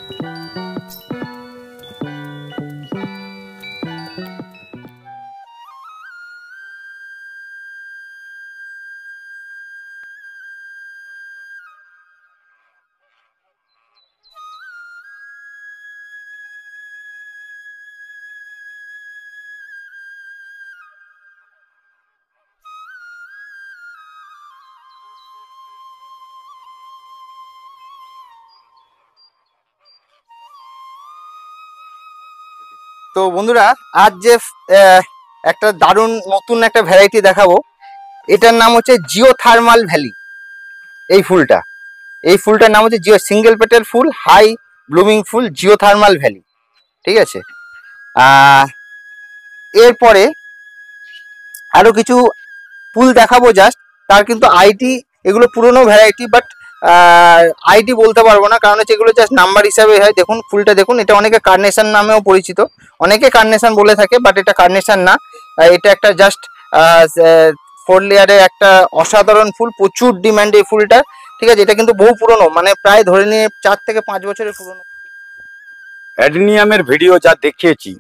তো বন্ধুরা, আজ যে একটা দারুণ নতুন একটা ভ্যারাইটি দেখাবো, এটার নাম হচ্ছে জিওথার্মাল ভ্যালি। এই ফুলটার নাম হচ্ছে জিও সিঙ্গেল পেটেল ফুল, হাই ব্লুমিং ফুল, জিওথার্মাল ভ্যালি। ঠিক আছে। এরপরে আরো কিছু ফুল দেখাবো জাস্ট, তার কিন্তু আইটি, এগুলো পুরনো ভ্যারাইটি, বাট আইটি বলতে পারবো না, কারণ হচ্ছে এগুলো জাস্ট নাম্বার হিসাবে হয়। দেখুন ফুলটা দেখুন, এটা অনেকে কার্নেশন নামেও পরিচিত, অনেকে কার্নেশন বলে থাকে, বাট এটা কার্নেশন না, এটা একটা জাস্ট 4 লেয়ারের একটা অসাধারণ ফুল, প্রচুর ডিমান্ড এই ফুলটা। ঠিক আছে, এটা কিন্তু বহু পুরনো, মানে প্রায় ধরে নিয়ে 4 থেকে 5 বছরের পুরনো। অ্যাডেনিয়ামের ভিডিও যা দেখিয়েছি,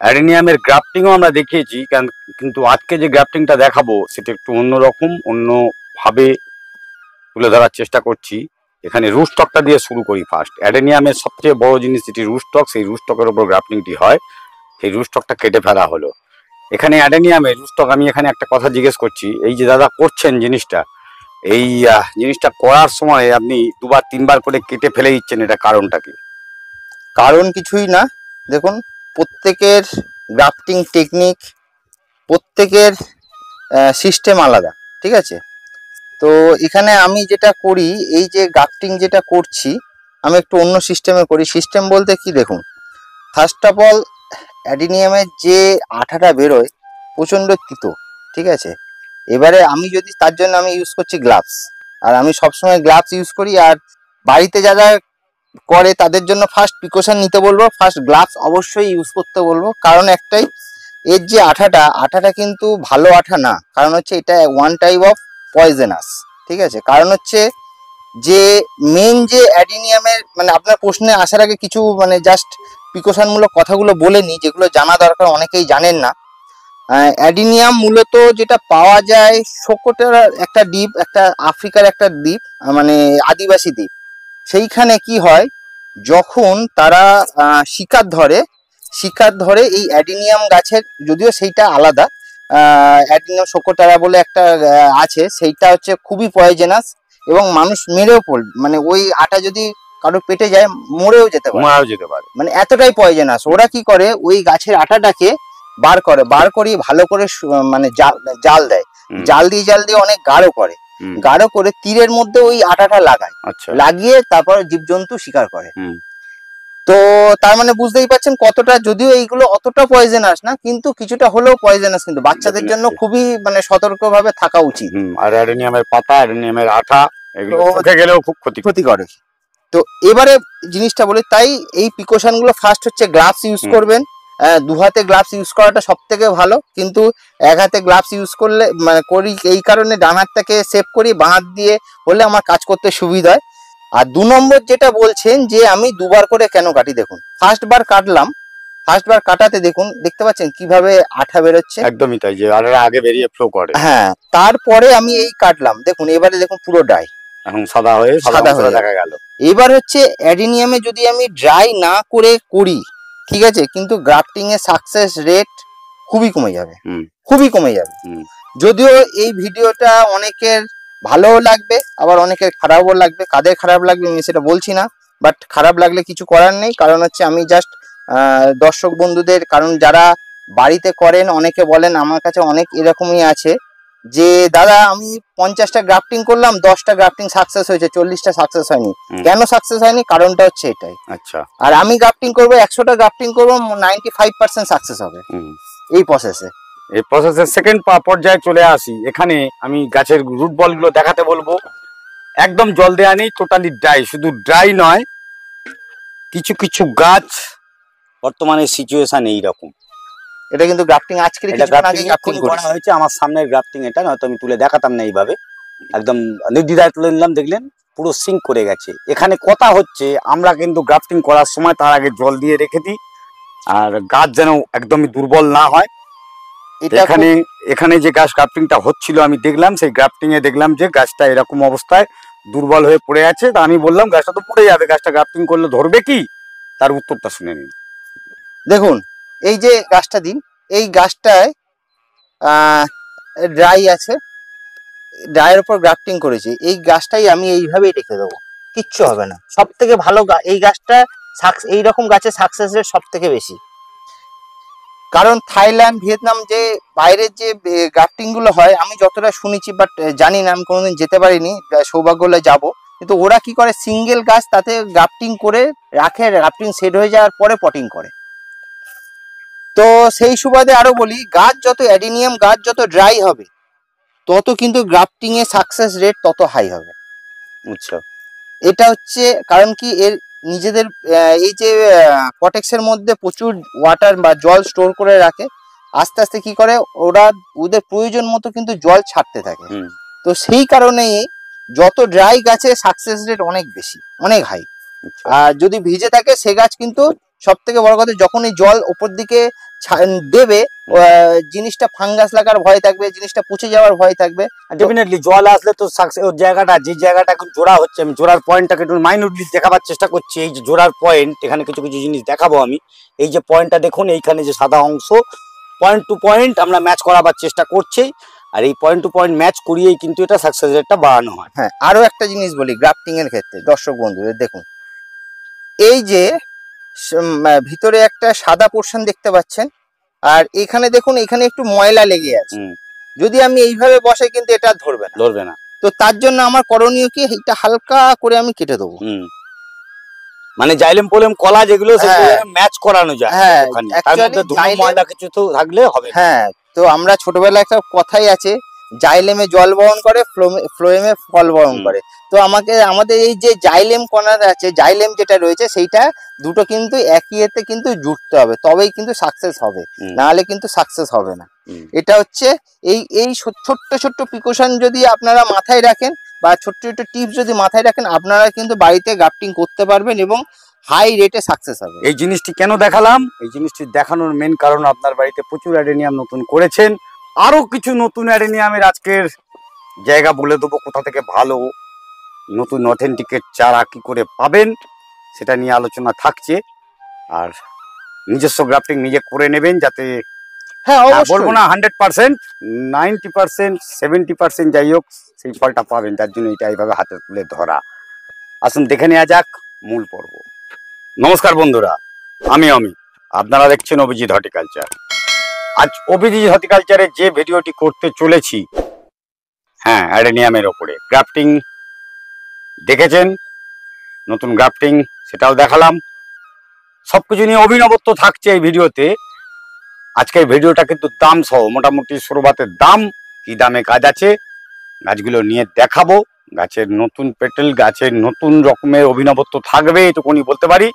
অ্যাডেনিয়ামের গ্রাফটিংও আমরা দেখিয়েছি, কিন্তু আজকে যে গ্রাফটিংটা দেখাবো সেটা একটু অন্যরকম, অন্যভাবে তুলে ধরার চেষ্টা করছি। এখানে রুটস্টকটা দিয়ে শুরু করি ফার্স্ট। অ্যাডেনিয়ামের সবচেয়ে বড় জিনিস যেটি রুটস্টক, সেই রুটস্টকের ওপর গ্রাফটিংটি হয়। সেই রুটস্টকটা কেটে ফেলা হলো এখানে অ্যাডেনিয়ামের রুটস্টক। আমি এখানে একটা কথা জিজ্ঞেস করছি, এই যে দাদা করছেন জিনিসটা, এই জিনিসটা করার সময় আপনি 2বার 3বার করে কেটে ফেলে দিচ্ছেন, এটা কারণটা কি? কারণ কিছুই না, দেখুন প্রত্যেকের গ্রাফটিং টেকনিক, প্রত্যেকের সিস্টেম আলাদা। ঠিক আছে, তো এখানে আমি যেটা করি, এই যে গ্রাফটিং যেটা করছি, আমি একটু অন্য সিস্টেমে করি। সিস্টেম বলতে কি, দেখুন ফার্স্ট অফ অল অ্যাডিনিয়ামের যে আঠাটা বেরোয় প্রচণ্ড তিতো। ঠিক আছে, এবারে আমি যদি, তার জন্য আমি ইউজ করছি গ্লাভস, আর আমি সবসময় গ্লাভস ইউজ করি। আর বাড়িতে যারা করে তাদের জন্য ফার্স্ট প্রিকশন নিতে বলবো, ফার্স্ট গ্লাভস অবশ্যই ইউজ করতে বলবো। কারণ একটাই, এর যে আঠাটা কিন্তু ভালো আঠা না, কারণ হচ্ছে এটা ওয়ান টাইপ অফ পয়জেনাস। ঠিক আছে, কারণ হচ্ছে যে মেন যে অ্যাডিনিয়ামের, মানে আপনার প্রশ্নে আসার আগে কিছু মানে জাস্ট প্রিকশনমূলক কথাগুলো বলে নিই, যেগুলো জানা দরকার, অনেকেই জানেন না। অ্যাডিনিয়াম মূলত যেটা পাওয়া যায় সোকোটার একটা দ্বীপ, একটা আফ্রিকার একটা দ্বীপ, মানে আদিবাসী দ্বীপ। সেইখানে কি হয়, যখন তারা শিকার ধরে এই অ্যাডিনিয়াম গাছের, যদিও সেইটা আলাদা, অ্যাডিনিয়াম সোকোটারা বলে একটা আছে, সেইটা হচ্ছে খুবই পয়জেনাস, এবং মানুষ মেরেও মানে ওই আটা যদি কারো পেটে যায় মরেও যেতে পারে, মানে এতটাই পয়জেনাস। ওরা কি করে, ওই গাছের আটাটাকে বার করিয়ে ভালো করে মানে জাল দেয়, জাল দিয়ে অনেক গাঢ় করে তীরের মধ্যে ওই আটাটা লাগায়, লাগিয়ে তারপর জীবজন্তু শিকার করে। তো তার মানে বুঝতেই পারছেন কতটা, যদিও এইগুলো অতটা পয়জেনাস না, কিন্তু কিছুটা হলেও পয়জেনাস, কিন্তু বাচ্চাদের জন্য খুবই মানে সতর্কভাবে থাকা উচিত। আর অ্যাডেনিয়ামের পাতা, অ্যাডেনিয়ামের আঠা, এগুলো মুখে গেলেও খুব ক্ষতি করে। তো এবারে জিনিসটা বলি, তাই এই প্রিকশন গুলো ফার্স্ট হচ্ছে গ্লাভস ইউজ করবেন। 2 হাতে গ্লাভস ইউজ করাটা সব থেকে ভালো, কিন্তু 1 হাতে গ্লাভস ইউজ করলে মানে করি এই কারণে, ডান হাতটাকে সেভ করি, বাঁ হাত দিয়ে হলে আমার কাজ করতে সুবিধা হয়। আর 2 নম্বর যেটা বলছেন যে আমি 2বার করে কেন কাটি, দেখুন ফার্স্ট বার কাটাতে দেখুন, দেখতে পাচ্ছেন কিভাবে আঠা বেরোচ্ছে, একদমই তাই, যে আগে বেরিয়ে ফ্লো করে। হ্যাঁ, তারপরে আমি এই কাটলাম, দেখুন এবারে দেখুন পুরো ড্রাই, এখন সাদা হয়ে দেখা গেল। এবার হচ্ছে অ্যাডিনিয়ামে যদি আমি ড্রাই না করে করি, ঠিক আছে, কিন্তু গ্রাফটিং এর সাকসেস রেট খুবই কমে যাবে। যদিও এই ভিডিওটা অনেকের ভালোও লাগবে, আবার অনেকের খারাপও লাগবে। কাদের খারাপ লাগবে আমি সেটা বলছি না, বাট খারাপ লাগলে কিছু করার নেই। কারণ হচ্ছে আমি জাস্ট দর্শক বন্ধুদের, কারণ যারা বাড়িতে করেন অনেকে বলেন, আমার কাছে অনেক এরকমই আছে যে দাদা আমি 50টা গ্রাফটিং করলাম, 10টা গ্রাফটিং সাকসেস হয়েছে, 40টা সাকসেস হয়নি। কেন সাকসেস হয়নি, কারণটা হচ্ছে এটাই। আচ্ছা, আর আমি গ্রাফটিং করবো 100টা গ্রাফটিং করবো, 95% সাকসেস হবে এই প্রসেসে। এই প্রসেসের সেকেন্ড পর্যায়ে চলে আসি। এখানে আমি গাছের রুট বলগুলো দেখাতে বলবো। একদম জল দেওয়া নেই, টোটালি ড্রাই। শুধু ড্রাই নয়, কিছু কিছু গাছ বর্তমানে সিচুয়েশন এইরকম। এটা কিন্তু গ্রাফটিং আজকের গ্রাফটিং করা হয়েছে, আমার সামনের গ্রাফটিং এটা, নয়তো আমি তুলে দেখাতাম না এইভাবে। একদম নির্দ্বিধায় তুলে নিলাম, দেখলেন পুরো সিঙ্ক করে গেছে। এখানে কথা হচ্ছে আমরা কিন্তু গ্রাফটিং করার সময় তার আগে জল দিয়ে রেখে দিই, আর গাছ যেন একদমই দুর্বল না হয়। এটা এখানে এখানে যে গাছ গ্রাফটিংটা হচ্ছিল আমি দেখলাম, সেই গ্রাফটিং এ দেখলাম যে গাছটা এরকম অবস্থায় দুর্বল হয়ে পড়ে আছে। তা আমি বললাম গাছটা তো পড়ে যাবে, গাছটা গ্রাফটিং করলে ধরবে কি? তার উত্তরটা শুনে নিন। দেখুন, এই যে গাছটা দিন, এই গাছটায় ড্রাই আছে, ড্রাইয়ের উপর গ্রাফটিং করেছি। এই গাছটাই আমি এইভাবেই রেখে দেবো, কিচ্ছু হবে না। সব থেকে ভালো এই গাছটা এইরকম গাছের সাকসেস রেট সব থেকে বেশি। কারণ থাইল্যান্ড, ভিয়েতনাম, যে বাইরের যে গ্রাফটিং গুলো হয় আমি যতটা শুনেছি, বাট জানি না, আমি কোনোদিন যেতে পারিনি, সৌভাগ্য হলে যাবো। কিন্তু ওরা কি করে, সিঙ্গেল গাছ তাতে গ্রাফটিং করে রাখে, গ্রাফটিং সেট হয়ে যাওয়ার পরে পটিং করে। তো সেই সুবাদে আরো বলি, গাছ যত অ্যাডিনিয়াম গাছ যত ড্রাই হবে তত কিন্তু গ্রাফটিং এর সাকসেস রেট তত হাই হবে। আচ্ছা, এটা হচ্ছে কারণ কি, এর নিজেদের এই যে কটেক্সের মধ্যে প্রচুর ওয়াটার বা জল স্টোর করে রাখে। আস্তে আস্তে কি করে, ওরা ওদের প্রয়োজন মতো কিন্তু জল ছাড়তে থাকে। তো সেই কারণেই যত ড্রাই গাছে সাকসেস রেট অনেক বেশি, অনেক হাই। আর যদি ভিজে থাকে সে গাছ কিন্তু সব থেকে বড় কথা, যখনই জল ওপর দিকে দেবে জিনিসটা ফাঙ্গাস লাগার ভয় থাকবে, জিনিসটা পচে যাওয়ার ভয় থাকবে। ডেফিনেটলি জল আসলে তো ওর জায়গাটা, যে জায়গাটা এখন জোড়া হচ্ছে, আমি জোড়ার পয়েন্টটাকে একটু মাইনুটলি দেখাবার চেষ্টা করছি। এই যে জোড়ার পয়েন্ট, এখানে কিছু কিছু জিনিস দেখাবো আমি। এই যে পয়েন্টটা দেখুন, এইখানে যে সাদা অংশ, পয়েন্ট টু পয়েন্ট আমরা ম্যাচ করাবার চেষ্টা করছি। আর এই পয়েন্ট টু পয়েন্ট ম্যাচ করিয়েই কিন্তু এটা সাকসেস রেটটা বাড়ানো হয়। হ্যাঁ, আরো একটা জিনিস বলি গ্রাফটিং এর ক্ষেত্রে দর্শক বন্ধুদের, দেখুন এই যে ভিতরে একটা সাদা পোর্শন দেখতে পাচ্ছেন, আর এখানে দেখুন এখানে একটু ময়লা লেগে আছে। যদি আমি এইভাবে বসাই কিন্তু এটা ধরবে না। তো তার জন্য আমার করণীয় কি, এটা হালকা করে আমি কেটে দেবো। মানে জাইলেম পোলেম কলা যেগুলো ম্যাচ করানো যায়। হ্যাঁ, ময়লা কিছু তো থাকলে হবে। হ্যাঁ, তো আমরা ছোটবেলায় একটা কথাই আছে, জাইলেমে জল বহন করে, ফ্লোয়েমে ফল বহন করে। তো আমাদের এই যে জাইলেম কণাটা আছে, জাইলেম যেটা রয়েছে, সেইটা দুটো কিন্তু একই এতে কিন্তু জুড়তে হবে, তবেই কিন্তু সাকসেস হবে, না হলে কিন্তু সাকসেস হবে না। এটা হচ্ছে এই ছোট্ট ছোট্ট প্রিকশন যদি আপনারা মাথায় রাখেন, বা ছোট্ট ছোট্ট টিপস যদি মাথায় রাখেন, আপনারা কিন্তু বাড়িতে গ্রাফটিং করতে পারবেন এবং হাই রেটে সাকসেস হবে। এই জিনিসটি কেন দেখালাম, এই জিনিসটি দেখানোর মেন কারণ আপনার বাড়িতে প্রচুর অ্যাডেনিয়াম নতুন করেছেন, আরো কিছু নতুন অ্যাডেনিয়ামের আজকের জায়গা বলে দেবো, কোথা থেকে ভালো নতুন অথেন্টিকের চারা কি করে পাবেন সেটা নিয়ে আলোচনা থাকছে। আর নিজস্ব গ্রাফটিং নিজে করে নেবেন, যাতে বলবো না 100%, 90%, 70% যাই হোক সেই ফলটা পাবেন। তার জন্য এটা এইভাবে হাতে তুলে ধরা। আসুন দেখে নেওয়া যাক মূল পর্ব। নমস্কার বন্ধুরা, আমি অমিত, আপনারা দেখছেন অভিজিৎ হর্টিকালচার। আজ অভিজিৎ হর্টিকালচারের যে ভিডিওটি করতে চলেছি, হ্যাঁ, অ্যাডেনিয়ামের ওপরে গ্রাফটিং দেখেছেন, নতুন গ্রাফটিং সেটাও দেখালাম, সবকিছু নিয়ে অভিনবত্ব থাকছে এই ভিডিওতে। আজকের ভিডিওটা কিন্তু দাম সহ, মোটামুটি শুরুবাতের দাম, কি দামে কাজ আছে গাছগুলো নিয়ে দেখাবো। গাছের নতুন পেটেল, গাছের নতুন রকমের অভিনবত্ব থাকবে, এটুকুনি বলতে পারি।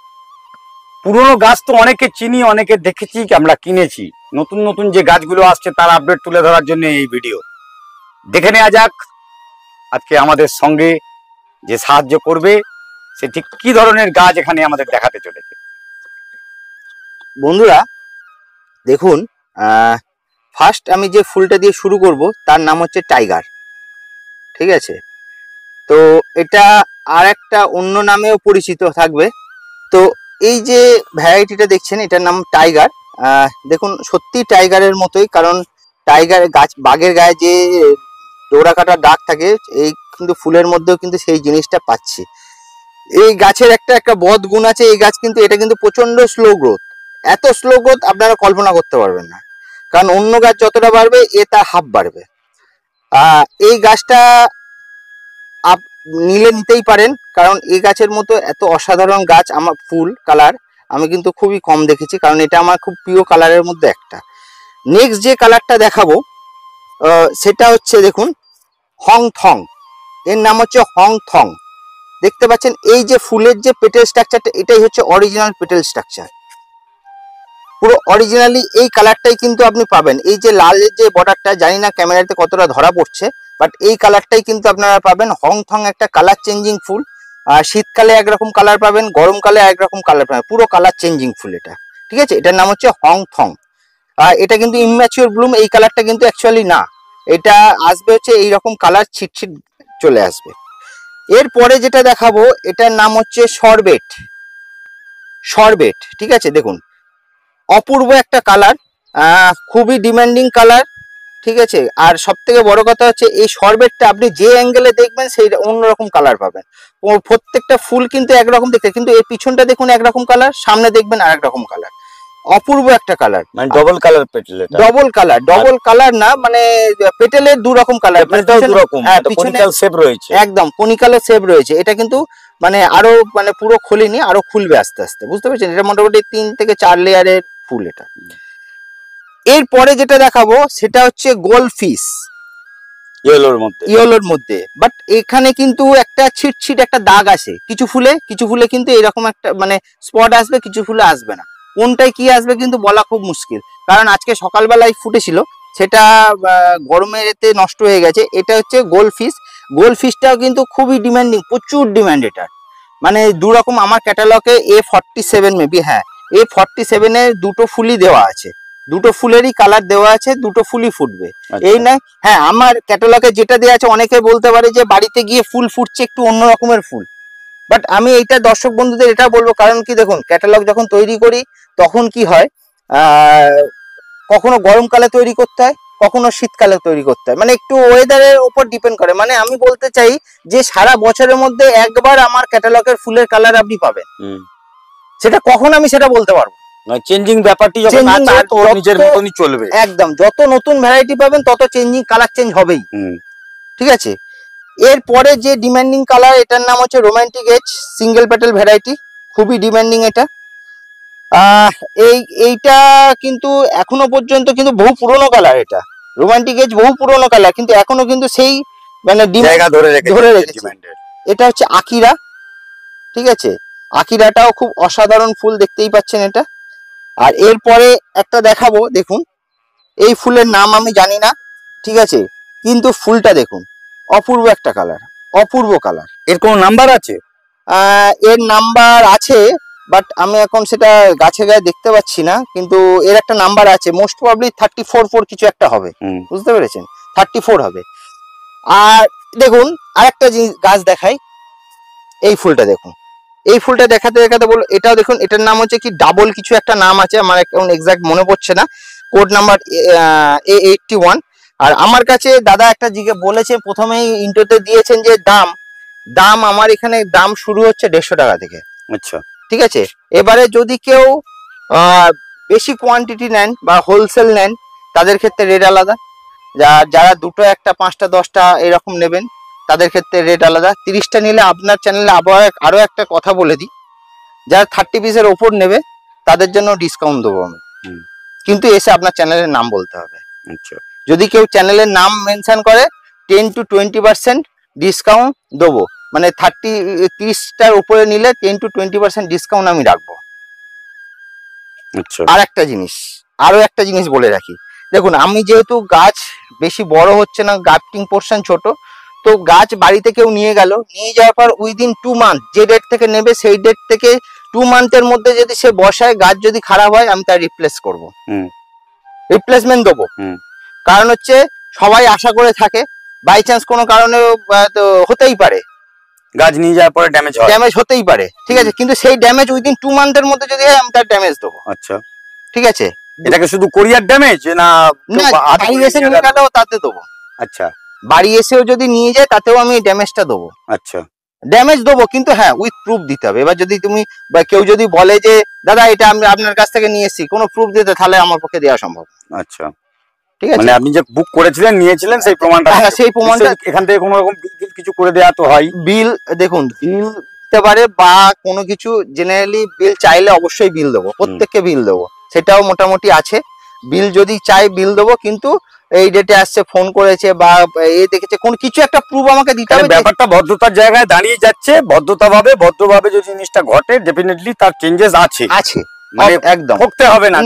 পুরনো গাছ তো অনেকে চিনি, অনেকে দেখেছি, আমরা কিনেছি। নতুন নতুন যে গাছগুলো আসছে তার আপডেট তুলে ধরার জন্য এই ভিডিও। দেখে নেওয়া যাক আজকে আমাদের সঙ্গে যে সাহায্য করবে সে ঠিক কি ধরনের গাছ এখানে আমাদের দেখাতে চলেছে। বন্ধুরা দেখুন, ফার্স্ট আমি যে ফুলটা দিয়ে শুরু করব তার নাম হচ্ছে টাইগার, ঠিক আছে? তো এটা আর একটা অন্য নামেও পরিচিত থাকবে। তো এই যে ভ্যারাইটিটা দেখছেন এটার নাম টাইগার। দেখুন সত্যি টাইগারের মতোই, কারণ টাইগার গাছ, বাঘের গায়ে যে ডোরা কাটা দাগ থাকে, এই কিন্তু ফুলের মধ্যেও কিন্তু সেই জিনিসটা পাচ্ছি। এই গাছের একটা বদ গুণ আছে, এই গাছ কিন্তু এটা কিন্তু প্রচন্ড স্লো গ্রোথ। এত স্লো গ্রোথ আপনারা কল্পনা করতে পারবেন না, কারণ অন্য গাছ যতটা বাড়বে এ তার হাফ বাড়বে। এই গাছটা নিলে নিতেই পারেন, কারণ এই গাছের মতো এত অসাধারণ গাছ আমার ফুল কালার আমি কিন্তু খুবই কম দেখেছি, কারণ এটা আমার খুব প্রিয় কালারের মধ্যে একটা। নেক্সট যে কালারটা দেখাবো সেটা হচ্ছে দেখুন হং থং, এর নাম হচ্ছে হং থং। দেখতে পাচ্ছেন এই যে ফুলের যে পেটেল স্ট্রাকচারটা, এটাই হচ্ছে অরিজিনাল পেটেল স্ট্রাকচার, পুরো অরিজিনালি এই কালারটাই কিন্তু আপনি পাবেন। এই যে লালের যে বর্ডারটা, জানি না ক্যামেরাতে কতটা ধরা পড়ছে, বাট এই কালারটাই কিন্তু আপনারা পাবেন। হং থং একটা কালার চেঞ্জিং ফুল, আর শীতকালে একরকম কালার পাবেন, গরমকালে একরকম কালার পাবেন, পুরো কালার চেঞ্জিং ফুল এটা, ঠিক আছে। এটার নাম হচ্ছে হং থং। আর এটা কিন্তু ইম্যাচিওর ব্লুম, এই কালারটা কিন্তু অ্যাকচুয়ালি না, এটা আসবে হচ্ছে এইরকম কালার ছিটছিট চলে আসবে। এরপরে যেটা দেখাবো এটার নাম হচ্ছে সরবেট। সরবেট, ঠিক আছে, দেখুন অপূর্ব একটা কালার, খুবই ডিমান্ডিং কালার, ঠিক আছে। আর সব থেকে বড় কথা হচ্ছে এই সরবেটটা আপনি যে অ্যাঙ্গেলে দেখবেন সেই অন্যরকম কালার পাবেন। প্রত্যেকটা ফুল কিন্তু একরকম দেখতে, কিন্তু এর পিছনটা দেখুন একরকম কালার, সামনে দেখবেন আর একরকম কালার, অপূর্ব একটা কালার। মানে double colour Patel, double colour, double colour না, মানে পেটেলের দু রকম কালার, কনিক্যাল শেপ রয়েছে, একদম কনিক্যালের শেপ রয়েছে। এটা কিন্তু মানে আরো মানে পুরো খোলেনি, আরো খুলবে আস্তে আস্তে, বুঝতে পারছেন। এটা মোটামুটি 3 থেকে 4 লেয়ারের ফুল এটা। এরপরে যেটা দেখাবো সেটা হচ্ছে গোল্ডফিশ, ইয়েলোর মধ্যে, বাট এখানে কিন্তু একটা ছিটছিট একটা দাগ আসে কিছু ফুলে কিন্তু এরকম একটা মানে স্পট আসবে, কিছু ফুলে আসবে না। কোনটায় কি আসবে কিন্তু বলা খুব মুশকিল, কারণ আজকে সকালবেলায় ফুটেছিল, সেটা গরমের এতে নষ্ট হয়ে গেছে। এটা হচ্ছে গোল্ডফিশ। গোল্ডফিশটাও কিন্তু খুবই ডিমান্ডিং, প্রচুর ডিমান্ড এটার, মানে দু রকম আমার ক্যাটালগে A47 মেবি, হ্যাঁ A47 এর দুটো ফুলই দেওয়া আছে, দুটো ফুলেরই কালার দেওয়া আছে, দুটো ফুলই ফুটবে। এই নয়, হ্যাঁ আমার ক্যাটালগে যেটা দেওয়া আছে অনেকে বলতে পারে যে বাড়িতে গিয়ে ফুল ফুটছে একটু অন্য রকমের ফুল, বাট আমি এইটা দর্শক বন্ধুদের এটা বলবো, কারণ কি দেখুন ক্যাটালগ যখন তৈরি করি তখন কি হয়, কখনো গরমকালে তৈরি করতে হয়, কখনো শীতকালে তৈরি করতে হয়, মানে একটু ওয়েদারের উপর ডিপেন্ড করে। মানে আমি বলতে চাই যে সারা বছরের মধ্যে একবার আমার ক্যাটালগের ফুলের কালার আপনি পাবেন, সেটা কখন আমি সেটা বলতে পারবো। চেঞ্জিং ব্যাপারটি যখন আছে তো নিজের মতনই চলবে, একদম যত নতুন ভ্যারাইটি পাবেন তত চেঞ্জিং কালার চেঞ্জ হবেই, ঠিক আছে। এরপরে যে ডিমান্ডিং কালার এটার নাম হচ্ছে romantic edge single petal variety, খুবই ডিমান্ডিং এটা। এইটা কিন্তু এখনো পর্যন্ত কিন্তু বহু পুরনো কালার, এটা রোমান্টিক এজ বহু পুরনো কালার, কিন্তু এখনো কিন্তু সেই মানে জায়গা ধরে রেখেছে। এটা হচ্ছে আকিরা, ঠিক আছে। আকিরাটাও খুব অসাধারণ ফুল, দেখতেই পাচ্ছেন এটা। আর এরপরে একটা দেখাবো, দেখুন এই ফুলের নাম আমি জানি না, ঠিক আছে, কিন্তু ফুলটা দেখুন অপূর্ব একটা কালার, অপূর্ব কালার। এর কোনো নাম্বার আছে? এর নাম্বার আছে, বাট আমি এখন সেটা গাছে গায়ে দেখতে পাচ্ছি না, কিন্তু এর একটা নাম্বার আছে, মোস্ট প্রবাবলি 34 কিছু একটা হবে, বুঝতে পেরেছেন, 34 হবে। আর দেখুন আরেকটা জিনিস গাছ দেখাই, এই ফুলটা দেখুন, এই ফুলটা দেখাতে দেখাতে বলো, এটাও দেখুন, এটার নাম হচ্ছে কি ডাবল কিছু একটা নাম আছে, আমার এখন এক্সাক্ট মনে পড়ছে না, কোড নাম্বার A81। আর আমার কাছে দাদা একটা বলেছে, প্রথমেই ইন্টোতে দিয়েছেন যে দাম আমার এখানে দাম শুরু হচ্ছে 150 টাকা থেকে, আচ্ছা, ঠিক আছে। এবারে যদি কেউ বেশি কোয়ান্টিটি নেন বা হোলসেল নেন তাদের ক্ষেত্রে রেট আলাদা, যারা দুটো একটা 5টা 10টা এরকম নেবেন তাদের ক্ষেত্রে রেট আলাদা। 30টা নিলে আপনার চ্যানেলে আরো একটা কথা বলে দিই, যারা 30 পিসের ওপর নেবে তাদের জন্য ডিসকাউন্ট দেবো আমি, কিন্তু এসে আপনার চ্যানেলের নাম বলতে হবে। আচ্ছা, যদি কেউ চ্যানেলের নাম মেনশন করে 10 to 20% ডিসকাউন্ট দেবো, মানে 30টার উপরে নিলে 10 to 20% ডিসকাউন্ট আমি রাখবো। আচ্ছা, আর আরো একটা জিনিস বলে রাখি, দেখুন আমি যেহেতু গাছ বেশি বড় হচ্ছে না, গ্রাফটিং পোর্শন ছোট, তো গাছ বাড়িতে কেউ নিয়ে যাওয়ার পর উইদিন 2 মান্থ যে ডেট থেকে নেবে সেই ডেট থেকে 2 মান্থের মধ্যে যদি সে বসায়, গাছ যদি খারাপ হয় আমি তার রিপ্লেস করবো, রিপ্লেসমেন্ট দেবো। কারণ হচ্ছে সবাই আশা করে থাকে, বাই চান্স কোনো কারণে তো হতেই পারে, গাছ নিয়ে যাওয়ার পরে ড্যামেজ হতেই পারে, ঠিক আছে, কিন্তু সেই ড্যামেজ উইদিন 2 মান্থের মধ্যে যদি হয় আমি তার ড্যামেজ দেবো। আচ্ছা, ঠিক আছে, এটাকে শুধু কোরিয়ার ড্যামেজ না বাড়ি এসে নিয়ে গেলেও তাতে দেবো। আচ্ছা, বাড়ি এসেও যদি নিয়ে যায় তাতেও আমি ড্যামেজটা দেবো। আচ্ছা, ড্যামেজ দেবো, কিন্তু হ্যাঁ উইথ প্রুফ দিতে হবে। এবার যদি তুমি বা কেউ যদি বলে যে দাদা এটা আমি আপনার কাছ থেকে নিয়ে এসেছি, কোনো প্রুফ দিতে, তাহলে আমার পক্ষে দেওয়া সম্ভব। আচ্ছা, ঠিক আছে, মানে আপনি যে বুক করেছিলেন নিয়েছিলেন সেই প্রমাণটা, হ্যাঁ সেই প্রমাণটা এখান থেকে কোনো রকম বিল কিছু করে দেওয়া তো হয়? বিল দেখুন বিল দিতে পারে বা কোনো কিছু, জেনারেলি বিল চাইলে অবশ্যই বিল দেবো, প্রত্যেককে বিল দেবো, সেটাও মোটামুটি আছে। বিল যদি চাই বিল দেবো, কিন্তু এই ডেটে আসছে, ফোন করেছে বা দেখেছে, কোন কিছু একটা প্রুফ আমাকে দিতে হবে। ব্যাপারটা ভদ্রতার জায়গায় দাঁড়িয়ে যাচ্ছে, ভদ্রভাবে যদি জিনিসটা ঘটে ডেফিনেটলি তার চেঞ্জেস আছে, মানে একদম ঠকতে হবে না,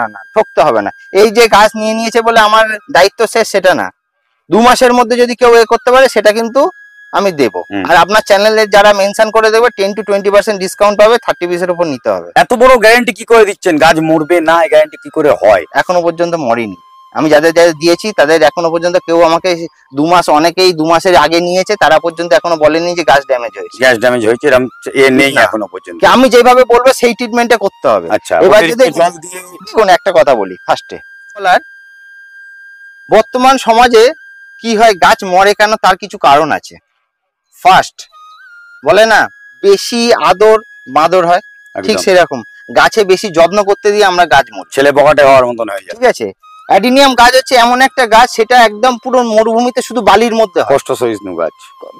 না ঠকতে হবে না। এই যে গাছ নিয়েছে বলে আমার দায়িত্ব শেষ সেটা না, 2 মাসের মধ্যে যদি কেউ করতে পারে সেটা কিন্তু আমি দেবো। আর আপনার চ্যানেলের যারা মেনশন করে দেবে 10 to 20% ডিসকাউন্ট পাবে, 30 পিসের উপর নিতে হবে। এত বড় গ্যারান্টি কি করে দিচ্ছেন? গাছ মরবে না, এই গ্যারান্টি কি করে হয়? এখনো পর্যন্ত মরেনি। আমি যাদের যাদের দিয়েছি তাদের এখনো পর্যন্ত কেউ আমাকে 2 মাস, অনেকেই 2 মাসের আগে নিয়েছে, তারা পর্যন্ত এখনো বলেনি যে গাছ ড্যামেজ হয়েছে। গ্যাস ড্যামেজ হয়েছে এরকম নেই এখনো পর্যন্ত। আমি যেভাবে বলবো সেই ট্রিটমেন্টে করতে হবে। আচ্ছা, এবার যদি জল দিয়ে কোন একটা কথা বলি ফার্স্টে, বর্তমান সমাজে কি হয়, গাছ মরে কেন তার কিছু কারণ আছে। ফার্স্ট বলে না বেশি আদর বাঁদর হয়, ঠিক সেরকম গাছে বেশি যত্ন করতে দিয়ে আমরা গাছ মরি, ছেলে বকাটে হওয়ার মতন হয়ে যায়। ঠিক আছে। অ্যাডিনিয়াম গাছ হচ্ছে এমন একটা গাছ, সেটা একদম পুরো মরুভূমিতে শুধু বালির মধ্যে হয়, কষ্ট সহিষ্ণু গাছ,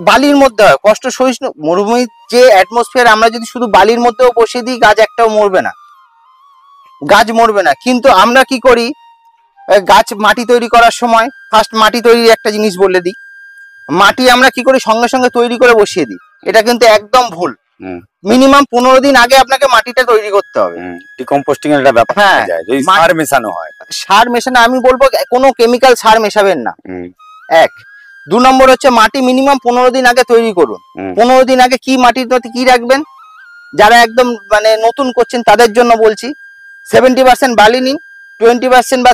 বালির মধ্যে হয়, কষ্ট সহিষ্ণু। মরুভূমির যে অ্যাটমসফিয়ার, আমরা যদি শুধু বালির মধ্যেও বসিয়ে দিই গাছ একটাও মরবে না, গাছ মরবে না। কিন্তু আমরা কি করি, গাছ মাটি তৈরি করার সময় ফার্স্ট মাটি তৈরির একটা জিনিস বলে দিই, মাটি আমরা কি করি সঙ্গে সঙ্গে তৈরি করে বসিয়ে দিই, এটা কিন্তু একদম ভুল। মিনিমাম 15 দিন আগে আপনাকে মাটিটা তৈরি করতে হবে। ডিকম্পোস্টিং এর একটা ব্যাপার হয়ে যায়, যদি সার মেশানো হয়। সার মেশানো, আমি বলবো কোনো কেমিক্যাল সার মেশাবেন না, 1। 2 নম্বর হচ্ছে মাটি মিনিমাম 15 দিন আগে তৈরি করুন। 15 দিন আগে কি মাটির মধ্যে কি রাখবেন, যারা একদম মানে নতুন করছেন তাদের জন্য বলছি, 70% বালি নিন, 20% বা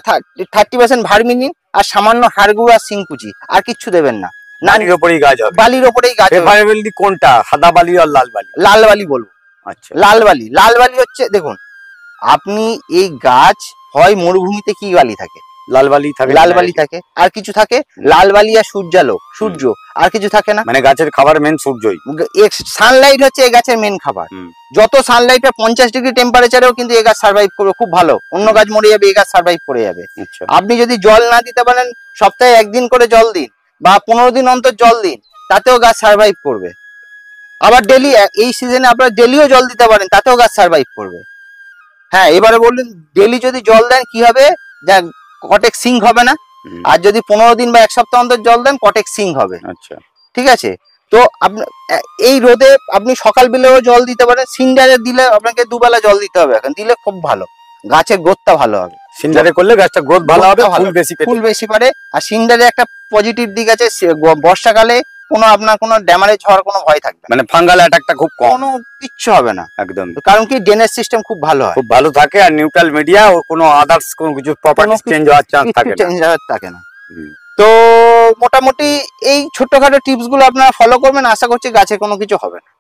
30% ভার্মি নিন, আর সামান্য হাড়গুঁড়ো আর সিংকুচি, আর কিচ্ছু দেবেন না। বালির ওপরেই গাছ হবে, বালির ওপরেই গাছ হবে। প্রেফারেবলি কোনটা, সাদা বালি আর লাল বালি? লাল বালি বলবো। আচ্ছা, লাল বালি, লাল বালি হচ্ছে দেখুন, আপনি এই গাছ হয় মরুভূমিতে কি বালি থাকে, লাল বালি থাকে, লাল বালি থাকে, আর কিছু থাকে লাল বালি আর সূর্যালো, সূর্য, আর কিছু থাকে না। মানে গাছের খাবার মেন সূর্যই, সানলাইট হচ্ছে এই গাছের মেন খাবার। যত সানলাইট 50 ডিগ্রি টেম্পারেচারেও কিন্তু এই গাছ সার্ভাইভ করবে খুব ভালো, অন্য গাছ মরে যাবে, এই গাছ সার্ভাইভ করে যাবে। আপনি যদি জল না দিতে পারেন, সপ্তাহে 1 দিন করে জল দিন বা 15 দিন অন্তর জল দিন, তাতেও গাছ সার্ভাইভ করবে। আবার ডেলি, এই সিজনে আপনারা ডেলিও জল দিতে পারেন, তাতেও গাছ সার্ভাইভ করবে। হ্যাঁ, এবারে বললেন ডেলি যদি জল দেন কি হবে, যা কটেক সিঙ্ক হবে না, আর যদি 15 দিন বা 1 সপ্তাহ অন্তর জল দেন কটেক সিঙ্ক হবে। আচ্ছা, ঠিক আছে। তো আপনি এই রোদে আপনি সকাল বেলাও জল দিতে পারেন, সিন্ডারে দিলে আপনাকে 2 বেলা জল দিতে হবে, এখন দিলে খুব ভালো, গাছের গ্রোথটা ভালো হবে। সিন্ডারে করলে গাছটা গ্রোথ ভালো হবে, ফুল বেশি পারে। আর সিন্ডারে একটা পজিটিভ দিক আছে, বর্ষাকালে আপনার কোনো ড্যামেজ হওয়ার কোনো ভয় থাকবে না, মানে ফাঙ্গাল অ্যাটাকটা খুব কম, কোনো কিচ্ছু হবে না একদম। কারণ কি ড্রেনেজ সিস্টেম খুব ভালো হয়, খুব ভালো থাকে, আর নিউট্রাল মিডিয়া ও কোনো আদার্স কোনো কিছু প্রপার্টিজ চেঞ্জ হওয়ার চান্স থাকে না। তো মোটামুটি এই ছোটখাটো টিপস গুলো আপনারা ফলো করবেন, আশা করছি গাছে কোনো কিছু হবে না।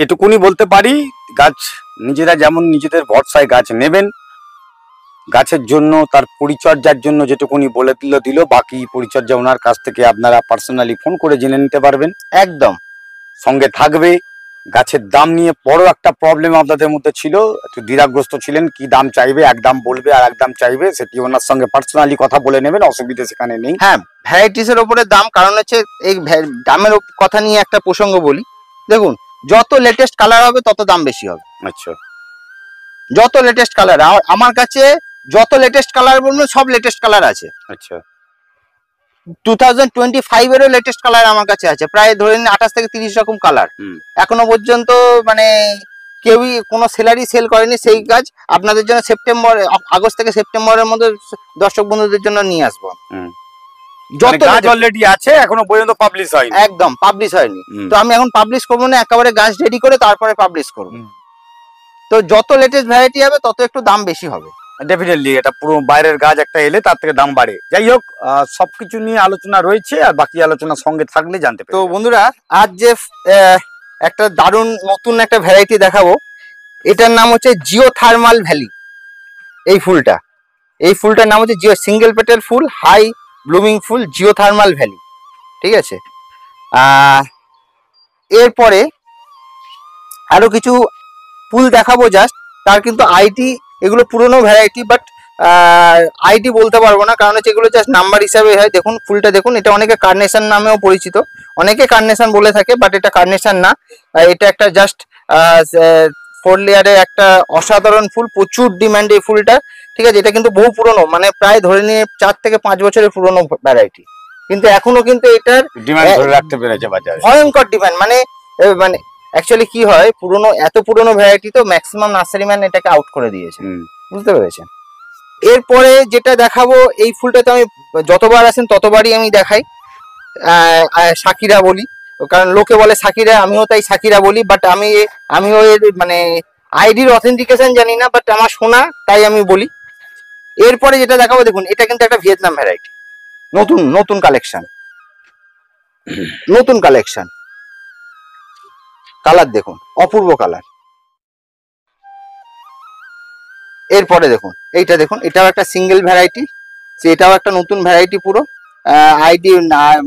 এটুকুনি বলতে পারি, গাছ নিজেরা যেমন নিজেদের ভরসায় গাছ নেবেন, গাছের জন্য তার পরিচর্যার জন্য যেটুকুনি বলে দিল, বাকি পরিচর্যা ওনার কাছ থেকে আপনারা পার্সোনালি ফোন করে জেনে নিতে পারবেন। একদম সঙ্গে থাকবে। গাছের দাম নিয়ে বড় একটা প্রবলেম আপনাদের মধ্যে ছিল, একটু দ্বিধাগ্রস্ত ছিলেন, কি দাম চাইবে, এক দাম বলবে আর এক দাম চাইবে, সেটি ওনার সঙ্গে পার্সোনালি কথা বলে নেবেন, অসুবিধা সেখানে নেই। হ্যাঁ, ভ্যারাইটিস এর উপরে দাম, কারণ হচ্ছে এই দামের কথা নিয়ে একটা প্রসঙ্গ বলি। দেখুন, যত লেটেস্ট কালার হবে তত দাম বেশি হবে। আচ্ছা, যত লেটেস্ট কালার, আমার কাছে যত লেটেস্ট কালার বলবো সব লেটেস্ট কালার আছে। আচ্ছা, 2025 এরও লেটেস্ট কালার আমার কাছে আছে, প্রায় ধরে নিন 28 থেকে 30 রকম কালার। এখনো পর্যন্ত মানে কেউই কোনো সেলারি সেল করেনি, সেই কাজ আপনাদের জন্য আগস্ট থেকে সেপ্টেম্বরের মধ্যে দর্শক বন্ধুদের জন্য নিয়ে আসবো। যত গাছ অলরেডি আছে, এখনো পর্যন্ত পাবলিশ হয়নি, একদম পাবলিশ হয়নি, তো আমি এখন পাবলিশ করবো না, একেবারে গাছ রেডি করে তারপরে পাবলিশ করবো। তো যত লেটেস্ট ভ্যারাইটি হবে তত একটু দাম বেশি হবে। ডেফিনেটলি, এটা পুরো বাইরের গাছ একটা এলে তার থেকে দাম বাড়ে। যাই হোক, সবকিছু নিয়ে আলোচনা রয়েছে, আর বাকি আলোচনা সঙ্গে থাকলে জানতে পারবেন। তো বন্ধুরা, আজ যে একটা দারুণ নতুন একটা ভ্যারাইটি দেখাবো, এটার নাম হচ্ছে জিওথার্মাল ভ্যালি। এই ফুলটার নাম হচ্ছে জিও, সিঙ্গেল পেটেল ফুল, হাই ব্লুমিং ফুল, জিওথার্মাল ভ্যালি। ঠিক আছে। এরপরে আরো কিছু ফুল দেখাবো, জাস্ট তার কিন্তু আইটি, এগুলো পুরনো ভ্যারাইটি, বাট আইটি বলতে পারবো না, কারণ হচ্ছে এগুলো জাস্ট নাম্বার হিসাবে হয়। দেখুন ফুলটা দেখুন, এটা অনেকে কার্নেশন নামেও পরিচিত, অনেকে কার্নেশন বলে থাকে, বাট এটা কার্নেশন না, এটা একটা জাস্ট 4 লেয়ারের একটা অসাধারণ ফুল, প্রচুর ডিমান্ড এই ফুলটা। ঠিক আছে, এটা কিন্তু বহু পুরনো, মানে প্রায় ধরে নিয়ে 4 থেকে 5 বছরের পুরনো ভ্যারাইটি, কিন্তু এখনো কিন্তু এটার ডিমান্ড ধরে রাখতে পেরেছে বাজারে, ভয়ঙ্কর ডিমান্ড। মানে অ্যাকচুয়ালি কি হয়, এত পুরনো ভ্যারাইটি তো ম্যাক্সিমাম নার্সারি ম্যান এটাকে আউট করে দিয়েছে, বুঝতে পেরেছেন। এরপরে যেটা দেখাবো, এই ফুলটা তো আমি যতবার আসেন ততবারই আমি দেখাই, সাকিরা বলি, কারণ লোকে বলে সাকিরা, আমিও তাই সাকিরা বলি। বাট আমিও এর মানে আইডির অথেন্টিকেশন জানি না, বাট আমার শোনা তাই আমি বলি। এরপরে যেটা দেখাবো দেখুন, এটা কিন্তু একটা ভিয়েতনাম ভ্যারাইটি, নতুন নতুন কালেকশন, নতুন কালেকশন। কালার দেখুন, অপূর্ব কালার। এরপরে দেখুন এইটা, দেখুন এটাও একটা সিঙ্গেল ভ্যারাইটি, এটাও একটা নতুন ভ্যারাইটি পুরো। আইডি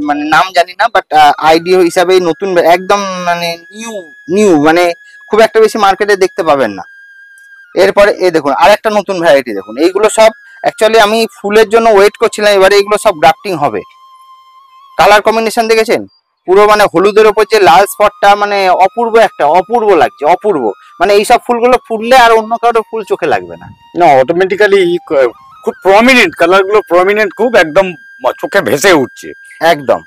মানে নাম জানি না, বাট আইডি হিসাবে নতুন, একদম মানে নিউ নিউ, মানে খুব একটা বেশি মার্কেটে দেখতে পাবেন না। এরপরে এই দেখুন আর একটা নতুন ভ্যারাইটি দেখুন, এইগুলো সব অ্যাকচুয়ালি আমি ফুলের জন্য ওয়েট করছিলাম, এবারে এগুলো সব গ্রাফটিং হবে। কালার কম্বিনেশন দেখেছেন পুরো, মানে হলুদের ওপর যে লাল স্পটটা, মানে অপূর্ব, একটা অপূর্ব লাগছে, অপূর্ব। মানে এইসব ফুলগুলো ফুললে আর অন্য কারো ফুল চোখে লাগবে না, না অটোমেটিক্যালি খুব প্রমিনেন্ট, কালার গুলো প্রমিনেন্ট, খুব একদম চোখে ভেসে উঠছে একদম।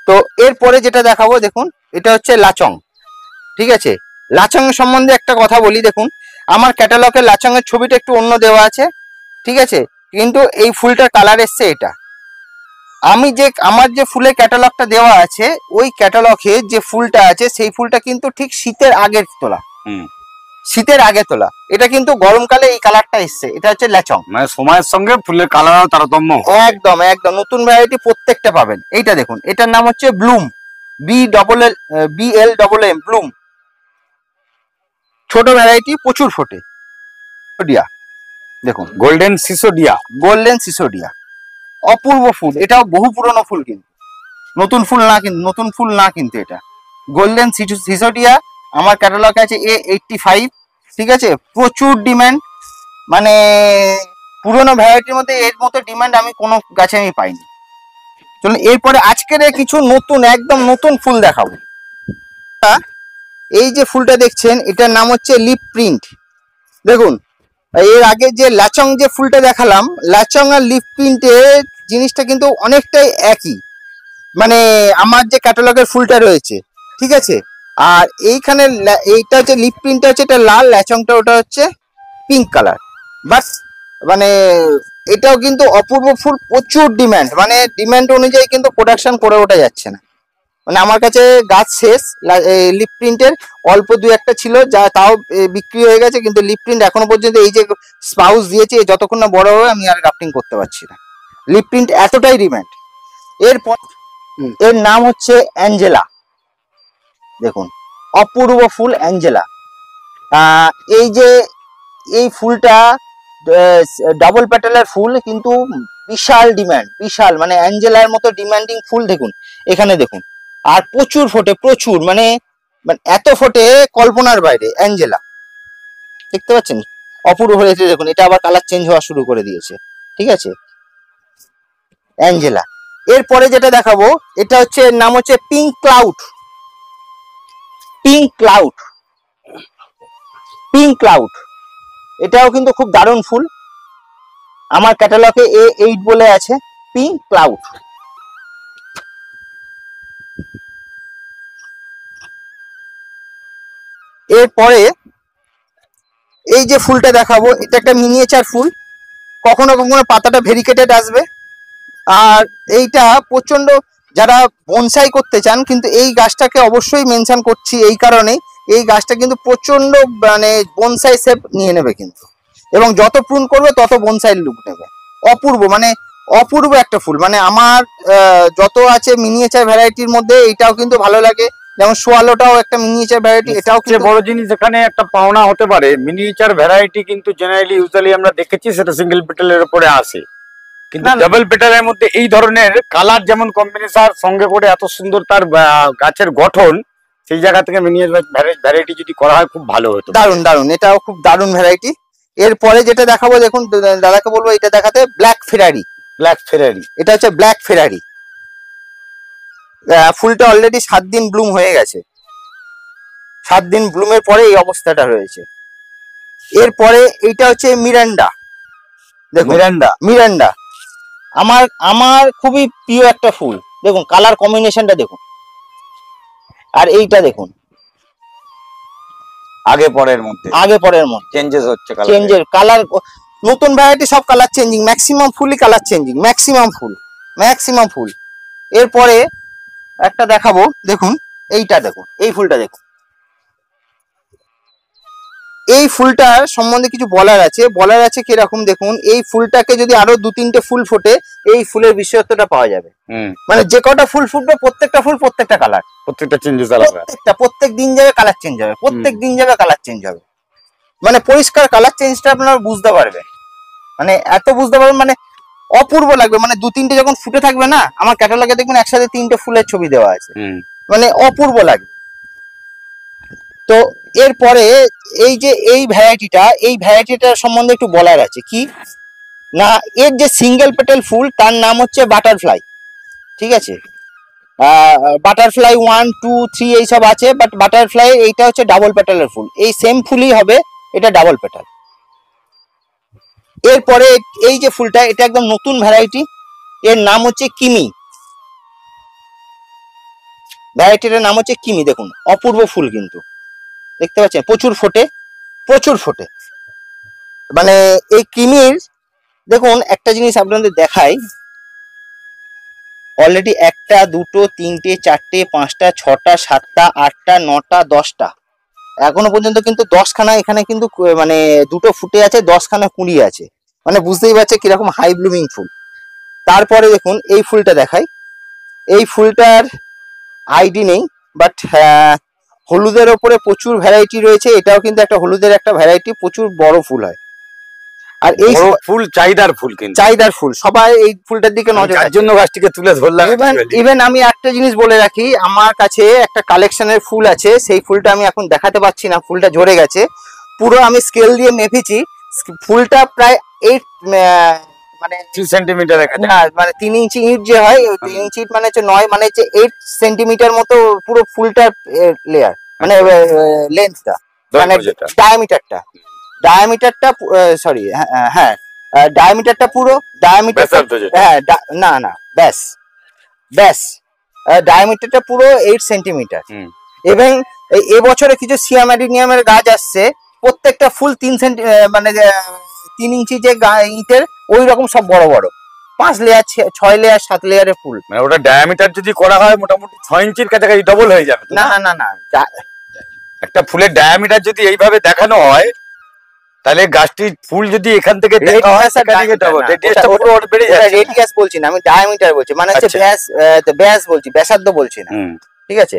তো এরপরে যেটা দেখাবো দেখুন, এটা হচ্ছে লাচং। ঠিক আছে, লাচং সম্বন্ধে একটা কথা বলি, দেখুন আমার ক্যাটালগে লাচং এর ছবিটা একটু অন্য দেওয়া আছে, ঠিক আছে, কিন্তু এই ফুলটার কালার এসছে এটা। আমার যে ফুলের ক্যাটালগটা দেওয়া আছে, ওই ক্যাটালগে যে ফুলটা আছে সেই ফুলটা কিন্তু ঠিক শীতের আগের তোলা, শীতের আগে তোলা। এটা কিন্তু গরমকালে এই কালারটা এসছে, এটা হচ্ছে লাচং। মানে সময়ের সঙ্গে ফুলের কালার তারতম্য, একদম একদম নতুন ভ্যারাইটি প্রত্যেকটা পাবেন। এইটা দেখুন, এটার নাম হচ্ছে ব্লুম, BLLM ব্লুম। ছোট ভ্যারাইটি, প্রচুর ফোটে। ডিয়া দেখুন, গোল্ডেন সিসোডিয়া, গোল্ডেন সিসোডিয়া, অপূর্ব ফুল। এটাও বহু পুরনো ফুল, কিন্তু নতুন ফুল না, কিন্তু নতুন ফুল না, কিন্তু এটা গোল্ডেন সিসোডিয়া। আমার ক্যাটালগ আছে A85, ঠিক আছে, প্রচুর ডিমান্ড, মানে পুরনো ভ্যারাইটির মধ্যে এর মতো ডিমান্ড আমি কোনো গাছে আমি পাইনি। চলুন এরপরে আজকের কিছু নতুন, একদম নতুন ফুল দেখাবো। এই যে ফুলটা দেখছেন, এটার নাম হচ্ছে লিপ প্রিন্ট। দেখুন এর আগে যে লাচং যে ফুলটা দেখালাম, লাচং আর লিপ প্রিন্টের জিনিসটা কিন্তু অনেকটাই একই, মানে আমার যে ক্যাটালগের ফুলটা রয়েছে, ঠিক আছে। আর এইখানে এইটা হচ্ছে লিপ প্রিন্টটা হচ্ছে এটা লাল, লাচংটা ওটা হচ্ছে পিঙ্ক কালার। বাস মানে এটাও কিন্তু অপূর্ব ফুল, প্রচুর ডিমান্ড, মানে ডিমান্ড অনুযায়ী কিন্তু প্রোডাকশন করে ওঠা যাচ্ছে না। মানে আমার কাছে গাছ শেষ, লিপ প্রিন্টের অল্প দু একটা ছিল, যা তাও বিক্রি হয়ে গেছে, কিন্তু লিপ প্রিন্ট এখনো পর্যন্ত এই যে স্পাউস দিয়েছে, যতক্ষণ না বড় হবে আমি আর গ্রাফটিং করতে পারছি না। লিপ প্রিন্ট এতটাই ডিমান্ড। এরপর এর নাম হচ্ছে অ্যাঞ্জেলা। দেখুন অপূর্ব ফুল অ্যাঞ্জেলা। এই যে এই ফুলটা ডাবল প্যাটেলের ফুল, কিন্তু বিশাল ডিমান্ড, বিশাল, মানে অ্যাঞ্জেলার মতো ডিমান্ডিং ফুল। দেখুন এখানে দেখুন, আর প্রচুর ফোটে, প্রচুর, মানে এত ফোটে কল্পনার বাইরে। অ্যাঞ্জেলা দেখতে পাচ্ছেন, অপূর্ব হয়েছে। দেখুন এটা আবার কালার চেঞ্জ হওয়া শুরু করে দিয়েছে, ঠিক আছে, অ্যাঞ্জেলা। এরপরে যেটা দেখাবো, এটা হচ্ছে নাম হচ্ছে pink cloud. Pink cloud, pink cloud, এটাও কিন্তু খুব দারুণ ফুল। আমার ক্যাটালগে A8 বলে আছে, পিঙ্ক ক্লাউড। এরপরে এই যে ফুলটা দেখাবো, এটা একটা মিনিয়েচার ফুল, কখনো কখনো পাতাটা ভেরিকেটেড আসবে। আর এইটা প্রচন্ড, যারা বনসাই করতে চান, কিন্তু এই গাছটাকে অবশ্যই মেনশন করছি এই কারণেই, এই গাছটা কিন্তু প্রচন্ড মানে বনসাই শেপ নিয়ে নেবে কিন্তু, এবং যত প্রুন করবে তত বনসাই লুক নেবে। অপূর্ব, মানে অপূর্ব একটা ফুল। মানে আমার যত আছে মিনিয়েচার ভ্যারাইটির মধ্যে এইটাও কিন্তু ভালো লাগে, যেমন সোয়ালোটাও একটা মিনিয়েচার ভ্যারাইটি, এটাও যে বড় জিনিস এখানে একটা পাওনা হতে পারে, মিনিয়েচার ভ্যারাইটি কিন্তু জেনারেলি ইউজুয়ালি আমরা দেখেছি সেটা সিঙ্গেল পেটালের উপরে আসে, কিন্তু ডাবল পেটালের মধ্যে এই ধরনের কালার যেমন কম্বিনেশন সঙ্গে করে এত সুন্দর তার গাছের গঠন, সেই জায়গা থেকে মিনিয়েচার ভ্যারাইটি যদি করা হয় খুব ভালো হতো। দারুন দারুন, এটাও খুব দারুন ভ্যারাইটি। এরপরে যেটা দেখাবো, দেখুন দাদাকে বলবো এটা দেখাতে, ব্ল্যাক ফেরারি। ব্ল্যাক ফেরারি, এটা হচ্ছে ব্ল্যাক ফেরারি। ফুলটা অলরেডি 7 দিন ব্লুম হয়ে গেছে, 7 দিন ব্লুমের পরে এই অবস্থাটা রয়েছে। এরপরে এইটা হচ্ছে মিরান্ডা। দেখুন মিরান্ডা, মিরান্ডা আমার খুবই প্রিয় একটা ফুল। দেখুন কালার কম্বিনেশনটা দেখুন, আর এইটা দেখুন, আগে পরের মধ্যে চেঞ্জেস হচ্ছে, চেঞ্জের কালার, নতুন ভ্যারাইটি সব কালার চেঞ্জিং, ম্যাক্সিমাম ফুলই কালার চেঞ্জিং, ম্যাক্সিমাম ফুল। এরপরে একটা দেখাবো, দেখুন এইটা দেখুন, এই ফুলটা দেখুন। এই ফুলটার সম্বন্ধে কিছু বলার আছে কিরকম, দেখুন এই ফুলটাকে যদি আরো 2-3টে ফুল ফোটে এই ফুলের বিশেষত্বটা পাওয়া যাবে। মানে যে কটা ফুল ফুটবে প্রত্যেকটা ফুল প্রত্যেকটা কালার, প্রত্যেকটা চেঞ্জেস প্রত্যেক দিন যাবে কালার চেঞ্জ হবে, প্রত্যেক দিন যাবে কালার চেঞ্জ হবে। মানে পরিষ্কার কালার চেঞ্জটা আপনারা বুঝতে পারবেন, মানে এত বুঝতে পারবেন, মানে অপূর্ব লাগবে। মানে 2-3টে যখন ফুটে থাকবে না, আমার ক্যাটালগে দেখবেন একসাথে 3টে ফুলের ছবি দেওয়া আছে, মানে অপূর্ব লাগবে। তো এরপরে এই যে এই ভ্যারাইটিটার সম্বন্ধে একটু বলার আছে কি না, এর যে সিঙ্গেল পেটেল ফুল তার নাম হচ্ছে বাটারফ্লাই, ঠিক আছে। বাটারফ্লাই 1, 2, 3 এইসব আছে, বাট বাটারফ্লাই এইটা হচ্ছে ডাবল পেটালের ফুল, এই সেম ফুলই হবে, এটা ডাবল পেটাল। এরপরে এই যে ফুলটা, এটা একদম নতুন ভ্যারাইটি, এর নাম হচ্ছে কিমি, ভ্যারাইটিটার নাম হচ্ছে কিমি। দেখুন অপূর্ব ফুল কিন্তু দেখতে পাচ্ছেন, প্রচুর ফোটে। মানে এই কিমির দেখুন একটা জিনিস আপনাদের দেখাই, অলরেডি 1টা 2টো 3টে 4টে 5টা 6টা 7টা 8টা 9টা 10টা, এখনো পর্যন্ত কিন্তু 10খানা এখানে কিন্তু মানে দুটো ফুটে আছে, 10খানা কুঁড়ি আছে, মানে বুঝতেই পারছে কিরকম হাই ব্লুমিং ফুল। তারপরে দেখুন এই ফুলটা দেখাই, এই ফুলটার আইডি নেই, বাট হলুদের ওপরে প্রচুর ভ্যারাইটি রয়েছে, এটাও কিন্তু একটা হলুদের একটা ভ্যারাইটি, প্রচুর বড় ফুল হয়। আর এই ফুল চাহিদার ফুল, কিন্তু চাহিদার ফুল, সবাই এই ফুলটার দিকে নজর, তার জন্য গাছটিকে তুলে ধরলাম। ইভেন আমি একটা জিনিস বলে রাখি, আমার কাছে একটা কালেকশনের ফুল আছে, সেই ফুলটা আমি এখন দেখাতে পাচ্ছি না, ফুলটা ঝরে গেছে পুরো, আমি স্কেল দিয়ে মেপেছি, ফুলটা প্রায় 8 মানে 3 সেন্টিমিটার, মানে 3 ইঞ্চি ইট যে হয়, 3 ইঞ্চি ইট মানে হচ্ছে 9, মানে হচ্ছে 8 সেন্টিমিটার মতো পুরো ফুলটার লেয়ার, মানে লেন্থটা, মানে ডায়ামিটারটা সরি, হ্যাঁ ডায়ামিটারটা পুরো, ডায়ামিটার, হ্যাঁ না ব্যাস ডায়ামিটারটা পুরো 8 সেন্টিমিটার। এবং এবছরে কিছু সিয়ামেডিনিয়ামের গাছ আসছে, প্রত্যেকটা ফুল 3 সেন্টি, মানে 3 ইঞ্চি যে ইটের ওই রকম সব বড় বড়, 5 লেয়ার 6 লেয়ার 7 লেয়ারের ফুল। মানে ওটা ডায়ামিটার যদি করা হয় মোটামুটি 6 ইঞ্চির কাছাকাছি ডবল হয়ে যাবে। না, একটা ফুলের ডায়ামিটার যদি এইভাবে দেখানো হয়, তাহলে গাছটি ফুল যদি এখান থেকে রেডিয়াস বলছি না, আমি ডায়ামিটার বলছি, মানে হচ্ছে ব্যাস বলছি, ব্যাসার্ধ বলছি না, ঠিক আছে।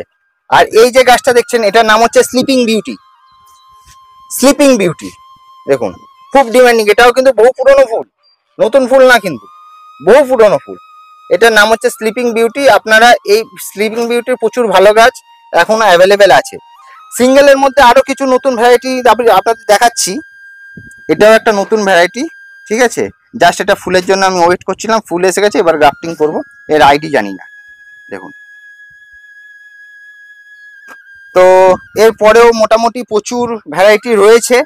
আর এই যে গাছটা দেখছেন, এটার নাম হচ্ছে স্লিপিং বিউটি, দেখুন খুব ডিমান্ডিং, এটাও কিন্তু বহু পুরনো ফুল, নতুন ফুল না কিন্তু, বহু পুরনো ফুল। এটার নাম হচ্ছে স্লিপিং বিউটি। আপনারা এই স্লিপিং বিউটির প্রচুর ভালো গাছ এখনো অ্যাভেলেবেল আছে। সিঙ্গেলের মধ্যে আরো কিছু নতুন ভ্যারাইটি আপনাদের দেখাচ্ছি, এটাও একটা নতুন ভ্যারাইটি, ঠিক আছে। জাস্ট এটা ফুলের জন্য আমি ওয়েট করছিলাম, ফুল এসে গেছে, এবার গ্রাফটিং করব, এর আইডি জানি না, দেখুন। তো এরপরেও মোটামুটি প্রচুর ভ্যারাইটি রয়েছে,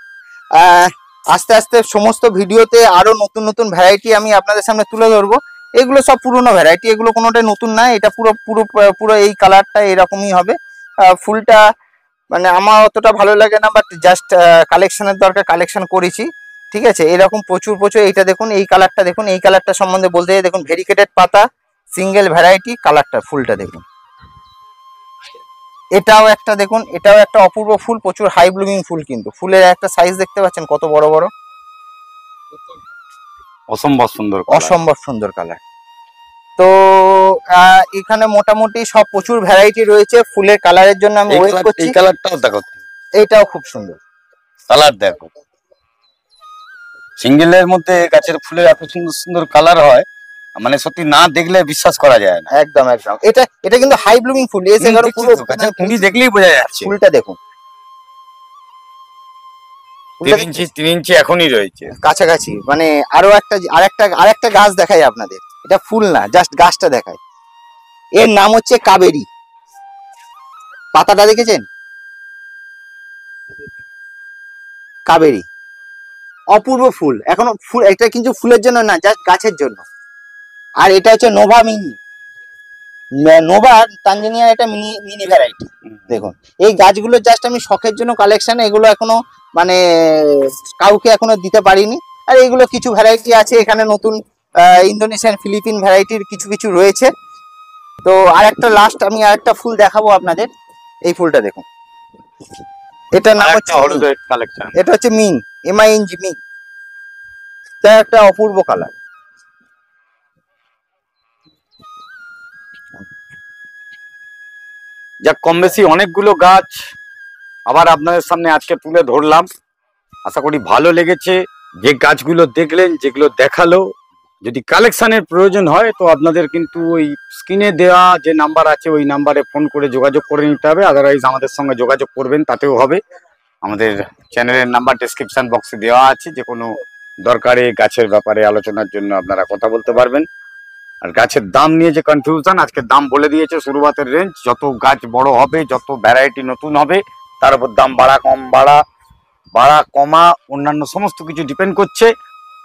আস্তে আস্তে সমস্ত ভিডিওতে আরো নতুন নতুন ভ্যারাইটি আমি আপনাদের সামনে তুলে ধরবো। এগুলো সব পুরনো ভ্যারাইটি, এগুলো কোনোটাই নতুন না, এটা পুরো পুরো পুরো এই কালারটা এরকমই হবে। ফুলটা মানে আমার অতটা ভালো লাগে না, বাট জাস্ট কালেকশনের দরকার, কালেকশন করেছি, ঠিক আছে। এরকম প্রচুর এইটা দেখুন, এই কালারটা দেখুন, এই কালারটা সম্বন্ধে বলতে দেখুন, ভেরিকেটেড পাতা, সিঙ্গেল ভ্যারাইটি, কালারটা, ফুলটা দেখুন। এটাও একটা দেখুন, এটাও একটা অপূর্ব ফুল, প্রচুর হাই ব্লুমিং ফুল, কিন্তু ফুলের একটা সাইজ দেখতে পাচ্ছেন কত বড় বড়, অসম্ভব সুন্দর কালার। তো এখানে মোটামুটি সব প্রচুর ভ্যারাইটি রয়েছে, ফুলের কালারের জন্য আমি ওয়েট করছি। এই কালারটাও দেখো, এইটাও খুব সুন্দর কালার, দেখো সিঙ্গেলের মধ্যে গাছের ফুলের এত সুন্দর সুন্দর কালার হয়, মানে সত্যি না দেখলে বিশ্বাস করা যায় না। একদম এটা কিন্তু হাই ব্লুমিং ফুল, এসে গেল পুরো কুঁড়ি দেখলেই বোঝা যাচ্ছে। ফুলটা দেখুন, 3 ইঞ্চি এখনই রয়েছে কাছাকাছি। মানে আরেকটা গাছ দেখাই আপনাদের, এটা ফুল না, জাস্ট গাছটা দেখায়। এর নাম হচ্ছে কাবেরী, পাতাটা দেখেছেন, কাবেরী, অপূর্ব ফুল। এখনো ফুল, এটা কিন্তু ফুলের জন্য না, জাস্ট গাছের জন্য। আর এটা হচ্ছে নোভা মিনি, নোভা তানজানিয়ার একটা মিনি ভ্যারাইটি। দেখুন এই গাছগুলো জাস্ট আমি শখের জন্য কালেকশন, এগুলো এখনো মানে কাউকে এখনো দিতে পারিনি। আর এগুলো কিছু ভ্যারাইটি আছে এখানে নতুন, ইন্দোনেশিয়ান, ফিলিপিন ভ্যারাইটির কিছু রয়েছে। তো আর একটা লাস্ট আমি আর একটা ফুল দেখাবো আপনাদের। এই ফুলটা দেখুন, এটার নাম হচ্ছে হলুদের কালেকশন। এটা হচ্ছে মিন, MING মিন। এটা একটা অপূর্ব কালার। যা কম বেশি অনেকগুলো গাছ আবার আপনাদের সামনে আজকে তুলে ধরলাম, আশা করি ভালো লেগেছে। যে গাছগুলো দেখলেন, যেগুলো দেখালো, যদি কালেকশনের প্রয়োজন হয় তো আপনাদের কিন্তু ওই স্ক্রিনে দেওয়া যে নাম্বার আছে ওই নাম্বারে ফোন করে যোগাযোগ করে নিতে হবে। আদারওয়াইজ আমাদের সঙ্গে যোগাযোগ করবেন, তাতেও হবে। আমাদের চ্যানেলের নাম্বার ডেসক্রিপশন বক্সে দেওয়া আছে, যে কোনো দরকারে গাছের ব্যাপারে আলোচনার জন্য আপনারা কথা বলতে পারবেন। আর গাছের দাম নিয়ে যে কনফিউশন, আজকে দাম বলে দিয়েছে শুরুয়াতের রেঞ্জ। যত গাছ বড় হবে, যত ভ্যারাইটি নতুন হবে, তার উপর দাম বাড়া কমা অন্যান্য সমস্ত কিছু ডিপেন্ড করছে।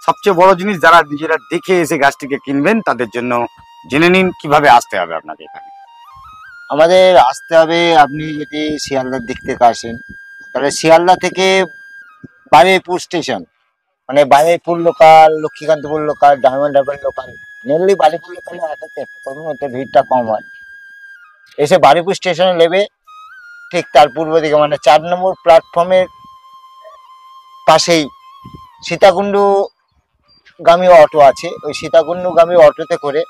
সবচেয়ে বড় জিনিস, যারা নিজেরা দেখে এসে গাছটিকে কিনবেন তাদের জন্য জেনে নিন কিভাবে আসতে হবে আপনাকে এখানে। আমাদের আসতে হবে, আপনি যদি শিয়ালদার দিক থেকে আসেন তাহলে শিয়ালদা থেকে বারুইপুর স্টেশন, মানে Baruipur local, Lakshmikantapur local, diamond Harbour local, mainly Baruipur লোকালে আসাতে প্রথমত ভিড়টা কম হয়। এসে বারুইপুর স্টেশনে নেবে, ঠিক তার পূর্ব দিকে মানে 4 নম্বর প্ল্যাটফর্মের পাশেই সীতাকুণ্ডগামী অটো আছে। ওই সীতাকুণ্ডগামী অটোতে করে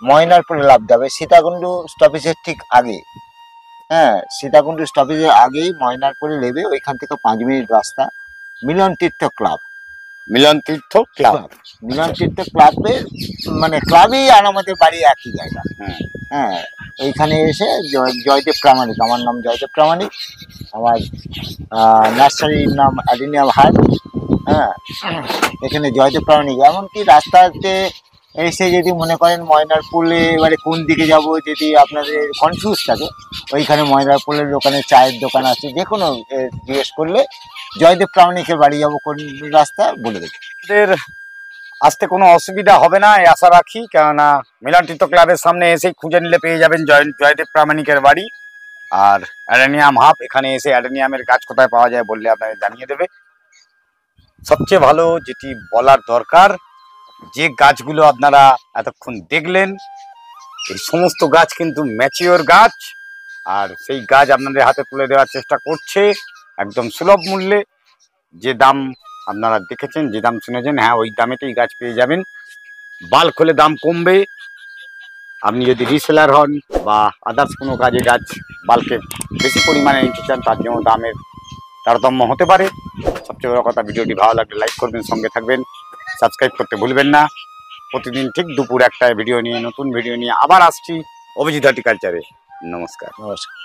ময়নারপুরে লাফতে হবে, সীতাকুণ্ডু স্টপেজের ঠিক আগে। হ্যাঁ, সীতাকুণ্ডু স্টপেজের আগেই ময়নারপুরে নেবে, ওইখান থেকে 5 মিনিট রাস্তা। মিলন তীর্থ ক্লাব, মিলন তীর্থ ক্লাব, মিলন তীর্থ ক্লাবে, মানে ক্লাবই আর আমাদের বাড়ি একই জায়গা। হ্যাঁ, ওইখানে এসে জয়দেব প্রামাণিক, আমার নাম জয়দেব প্রামাণিক, আমার নার্সারির নাম অ্যাডেনিয়াম হার্ট। হ্যাঁ, এখানে জয়দেব প্রামাণিক। এমনকি রাস্তাতে এসে যদি মনে করেন ময়নারপুলে এবারে কোন দিকে যাব, যদি আপনাদের কনফিউজ থাকে, ওইখানে ময়নারপুলের দোকানে চায়ের দোকান আছে, যে কোনো জিজ্ঞেস করলে জয়দেব প্রামাণিকের বাড়ি যাবো কোন রাস্তা বলে দেবে। আমাদের আসতে কোনো অসুবিধা হবে না এই আশা রাখি, কেননা মিলন তীর্থ ক্লাবের সামনে এসেই খুঁজে নিলে পেয়ে যাবেন জয়দেব প্রামাণিকের বাড়ি। আর অ্যাডেনিয়াম হাব, এখানে এসে অ্যাডেনিয়ামের গাছ কোথায় পাওয়া যায় বললে আপনাকে জানিয়ে দেবে। সবচেয়ে ভালো যেটি বলার দরকার, যে গাছগুলো আপনারা এতক্ষণ দেখলেন, এই সমস্ত গাছ কিন্তু ম্যাচিওর গাছ। আর সেই গাছ আপনাদের হাতে তুলে দেওয়ার চেষ্টা করছে একদম সুলভ মূল্যে। যে দাম আপনারা দেখেছেন, যে দাম শুনেছেন, হ্যাঁ ওই দামেতেই গাছ পেয়ে যাবেন। বাল্ক হলে দাম কমবে। আপনি যদি রিসেলার হন বা আদার্স কোনো কাজে গাছ বাল্কে বেশি পরিমাণে নিতে চান, তার জন্য দামের তারতম্য হতে পারে। সবচেয়ে বড় কথা, ভিডিওটি ভালো লাগলে লাইক করবেন, সঙ্গে থাকবেন, সাবস্ক্রাইব করতে ভুলবেন না। প্রতিদিন ঠিক দুপুর 1টায় ভিডিও নিয়ে, নতুন ভিডিও নিয়ে আবার আসছি অভিজিৎ হর্টিকালচারে। নমস্কার। নমস্কার।